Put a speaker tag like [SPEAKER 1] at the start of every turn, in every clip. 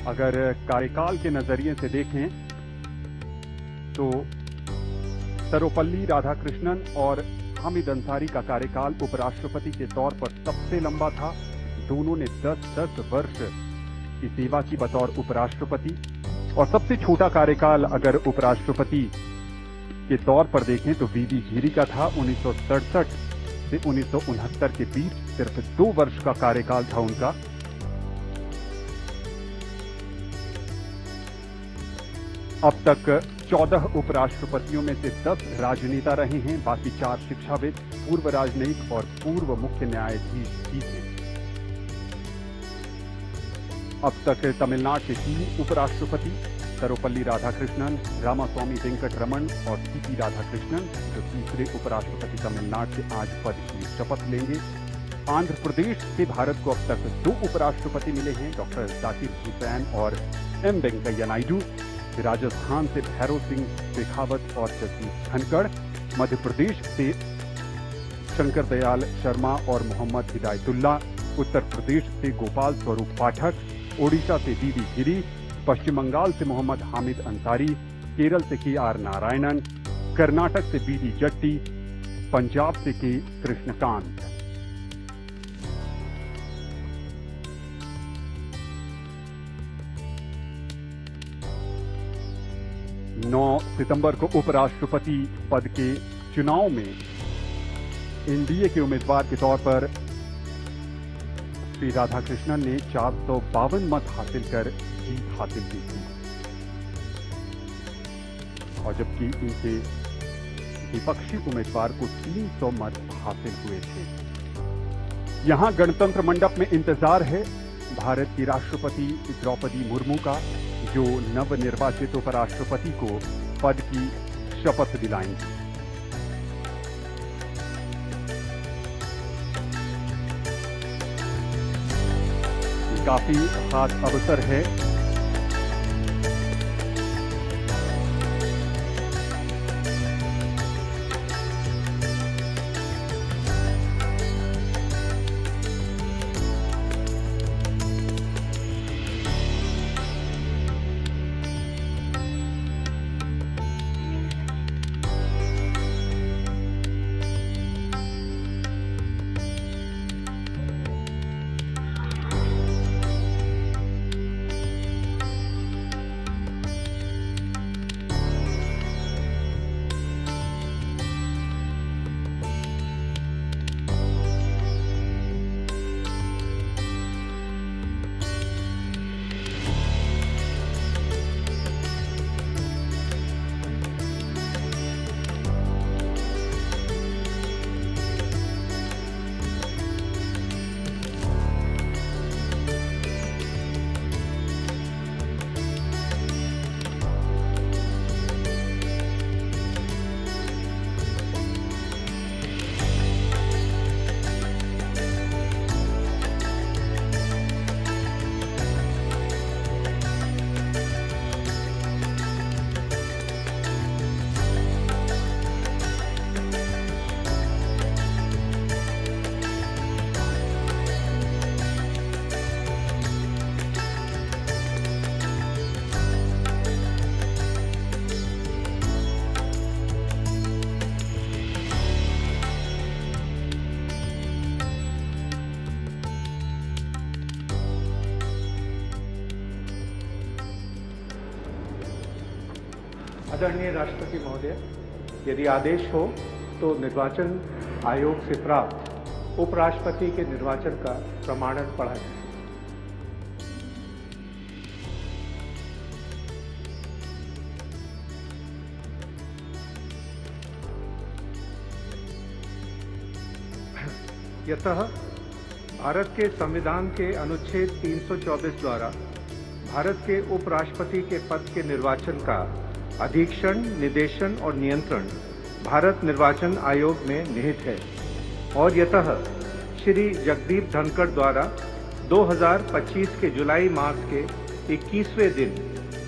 [SPEAKER 1] अगर कार्यकाल के नजरिए से देखें तो सर्वपल्ली राधाकृष्णन और हामिद अंसारी का कार्यकाल उपराष्ट्रपति के तौर पर सबसे लंबा था। दोनों ने 10-10 वर्ष की सेवा की बतौर उपराष्ट्रपति। और सबसे छोटा कार्यकाल अगर उपराष्ट्रपति के तौर पर देखें तो वीवी गिरी का था। 1967 से 1969 के बीच सिर्फ 2 वर्ष का कार्यकाल था उनका। अब तक 14 उपराष्ट्रपतियों में से 10 राजनेता रहे हैं, बाकी 4 शिक्षाविद, पूर्व राजनयिक और पूर्व मुख्य न्यायाधीश भी थे। अब तक तमिलनाडु के 3 उपराष्ट्रपति, सर्वपल्ली राधाकृष्णन, रामास्वामी वेंकटरमण और सीपी राधाकृष्णन, जो तीसरे उपराष्ट्रपति तमिलनाडु से आज पद की शपथ लेंगे। आंध्र प्रदेश से भारत को अब तक 2 उपराष्ट्रपति मिले हैं, डॉक्टर जाकिर हुसैन और एम वेंकैया नायडू। राजस्थान से भैरव सिंह शेखावत और जगदीप धनखड़। मध्य प्रदेश से शंकर दयाल शर्मा और मोहम्मद हिदायतुल्ला। उत्तर प्रदेश से गोपाल स्वरूप पाठक। ओडिशा से वीवी गिरी। पश्चिम बंगाल से मोहम्मद हामिद अंसारी। केरल से के.आर. नारायणन। कर्नाटक से बी.डी. जट्टी। पंजाब से के. कृष्णकांत। नौ सितंबर को उपराष्ट्रपति पद के चुनाव में एनडीए के उम्मीदवार के तौर पर श्री राधाकृष्णन ने 452 मत हासिल कर जीत हासिल की थी, और जबकि इनके विपक्षी उम्मीदवार को 300 मत हासिल हुए थे। यहां गणतंत्र मंडप में इंतजार है भारत की राष्ट्रपति द्रौपदी मुर्मू का, जो नवनिर्वाचित उपराष्ट्रपति को पद की शपथ दिलाएंगी। काफी खास अवसर है।
[SPEAKER 2] आदरणीय राष्ट्रपति महोदय, यदि आदेश हो तो निर्वाचन आयोग से प्राप्त उपराष्ट्रपति के निर्वाचन का प्रमाणन पढ़ा जाए। यतः भारत के संविधान के अनुच्छेद 324 द्वारा भारत के उपराष्ट्रपति के पद के निर्वाचन का अधीक्षण, निर्देशन और नियंत्रण भारत निर्वाचन आयोग में निहित है, और यतः श्री जगदीप धनखड़ द्वारा 2025 के जुलाई मास के 21वें दिन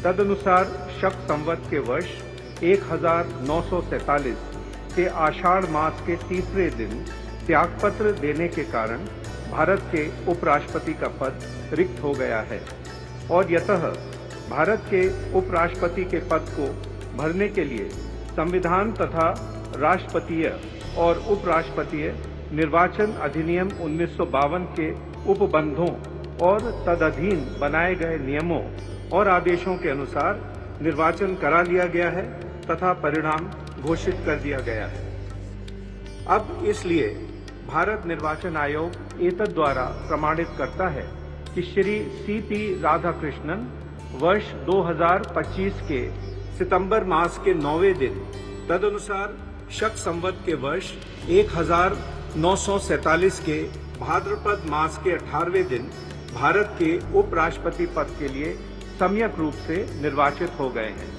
[SPEAKER 2] तदनुसार शक संवत के वर्ष 1947 के आषाढ़ मास के तीसरे दिन त्यागपत्र देने के कारण भारत के उपराष्ट्रपति का पद रिक्त हो गया है। और यतः भारत के उपराष्ट्रपति के पद को भरने के लिए संविधान तथा राष्ट्रपतीय और उपराष्ट्रपतीय निर्वाचन अधिनियम 1952 के उपबंधों और तदधीन बनाए गए नियमों और आदेशों के अनुसार निर्वाचन करा लिया गया है तथा परिणाम घोषित कर दिया गया है। अब इसलिए भारत निर्वाचन आयोग एतद द्वारा प्रमाणित करता है कि श्री C.P. राधाकृष्णन वर्ष 2025 के सितंबर मास के 9वें दिन तदनुसार शक संवत के वर्ष 1947 के भाद्रपद मास के 18वें दिन भारत के उपराष्ट्रपति पद के लिए सम्यक रूप से निर्वाचित हो गए हैं।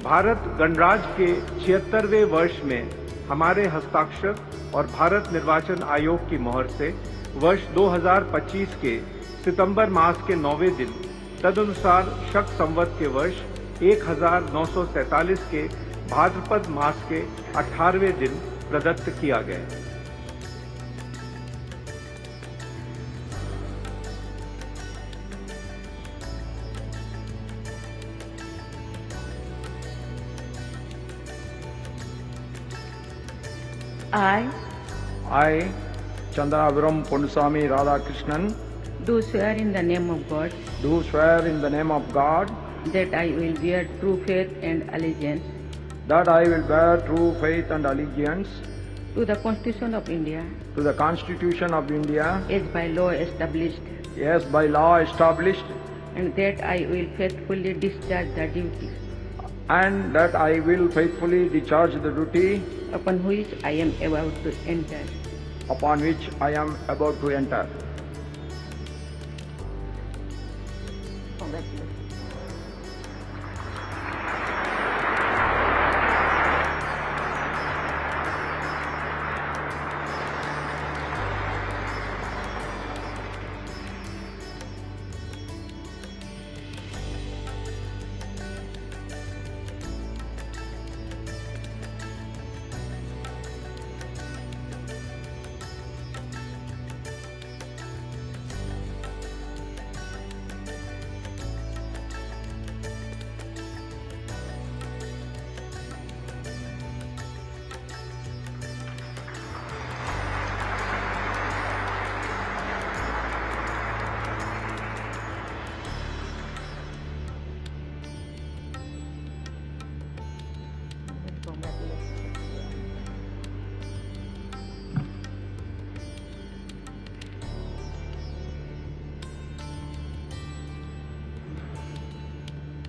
[SPEAKER 2] भारत गणराज्य के 76वें वर्ष में हमारे हस्ताक्षर और भारत निर्वाचन आयोग की मोहर से वर्ष 2025 के सितंबर मास के 9वें दिन तदनुसार शक संवत के वर्ष 1947 के भाद्रपद मास के 18वें दिन प्रदत्त किया गया।
[SPEAKER 3] I, Chandraviram Ponnusamy Radhakrishnan,
[SPEAKER 4] do swear in the name of God
[SPEAKER 3] do swear in the name of God
[SPEAKER 4] that I will bear true faith and allegiance
[SPEAKER 3] that I will bear true faith and allegiance
[SPEAKER 4] to the Constitution of India
[SPEAKER 3] to the Constitution of India
[SPEAKER 4] as by law established,
[SPEAKER 3] as by law established,
[SPEAKER 4] and that I will faithfully discharge the duties
[SPEAKER 3] and that I will faithfully discharge the duty
[SPEAKER 4] upon which I am about to enter.
[SPEAKER 3] upon which I am about to enter.
[SPEAKER 4] Congratulations.